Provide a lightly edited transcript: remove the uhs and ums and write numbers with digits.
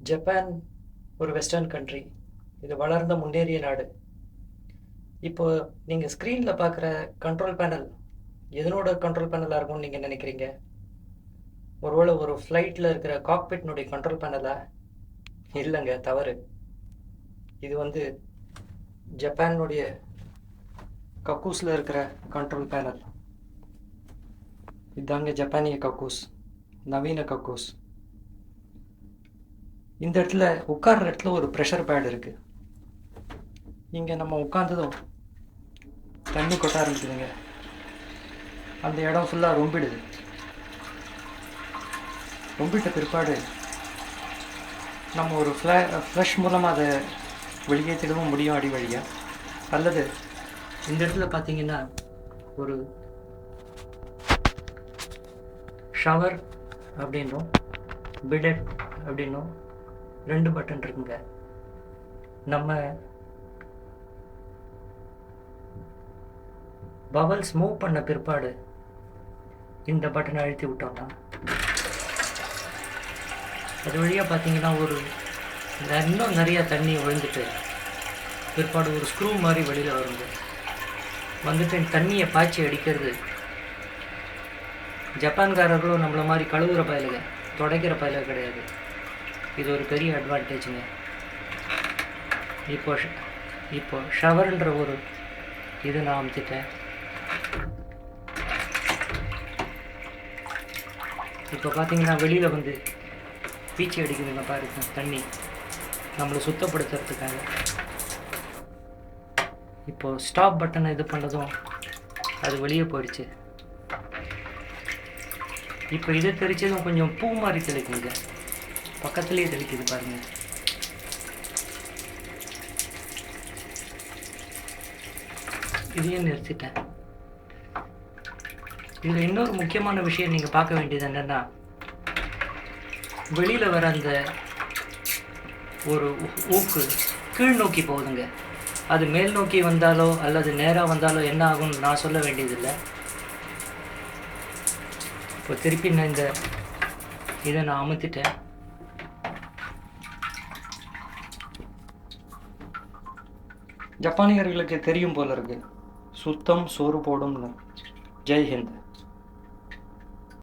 Japan ஒரு western country. இது வளர்ந்த முன்னேறிய நாடு. இப்போ நீங்கள் ஸ்க்ரீனில் பார்க்குற கண்ட்ரோல் பேனல் எதனோட கண்ட்ரோல் பேனலாக இருக்கும்னு நீங்கள் நினைக்கிறீங்க? ஒருவேளை ஒரு ஃப்ளைட்டில் இருக்கிற காக்பிட்னுடைய கண்ட்ரோல் பேனலா? இல்லைங்க, தவறு. இது வந்து ஜப்பானுடைய கக்கூஸில் இருக்கிற கண்ட்ரோல் பேனல். இதாங்க ஜப்பானிய கக்கூஸ், நவீன கக்கூஸ். இந்த இடத்துல உட்கார்ற இடத்துல ஒரு ப்ரெஷர் பேட் இருக்குது. இங்கே நம்ம உட்காந்ததும் தண்ணி கொட்ட ஆரம்பிக்குதுங்க. அந்த இடம் ஃபுல்லாக ரொம்பிடுது. ரொம்பிட்ட பிற்பாடு நம்ம ஒரு ஃப்ளஷ் மூலமாக அதை வெளியேற்றிடவும் முடியும் அடி வழியாக. அல்லது இந்த இடத்துல பார்த்தீங்கன்னா ஒரு ஷவர் அப்படின்னும் பிடெட் அப்படின்னும் 2 பட்டன் இருக்குங்க. நம்ம பவல்ஸ் மூவ் பண்ண பிற்பாடு இந்த பட்டனை அழுத்தி விட்டோம்னா அது வழியாக பார்த்தீங்கன்னா இன்னும் நிறையா தண்ணி விழுந்துட்டு பிற்பாடு ஒரு ஸ்க்ரூ மாதிரி வெளியில் வருங்க. வந்துட்டு தண்ணியை பாய்ச்சி அடிக்கிறது. ஜப்பான்காரர்களும் நம்மளை மாதிரி கழுவுற பயலுங்க, துடைக்கிற பயலுக கிடையாது. இது ஒரு பெரிய அட்வான்டேஜுங்க. இப்போ ஷவர்ன்ற ஒரு இது நான் அமுத்திட்டேன். இப்போ பார்த்தீங்கன்னா வெளியில் வந்து பீச்சி அடிக்குதுங்க பாருங்க, தண்ணி நம்மளை சுத்தப்படுத்துறதுக்காக. இப்போது ஸ்டாப் பட்டனை இது பண்ணதும் அது வெளியே போயிடுச்சு. இப்போ இது தெரிச்சதும் கொஞ்சம் பூ மாதிரி தெளிக்குங்க, பக்கத்துலேயே தெளிக்குது பாருங்கள். இதையும் நிறுத்திட்டேன். இதில் இன்னொரு முக்கியமான விஷயம் நீங்கள் பார்க்க வேண்டியது என்னென்னா, வெளியில் வர அந்த ஒரு ஊக்கு கீழ் நோக்கி போகுதுங்க. அது மேல் நோக்கி வந்தாலோ அல்லது நேராக வந்தாலோ என்ன ஆகும்னு நான் சொல்ல வேண்டியதில்லை. இப்போ திருப்பி நான் இதை நான் அமுத்திட்டேன். ஜப்பானியர்களுக்கு தெரியும் போல இருக்கு, சுத்தம் சோறு போடும்னு. ஜெய் ஹிந்த்.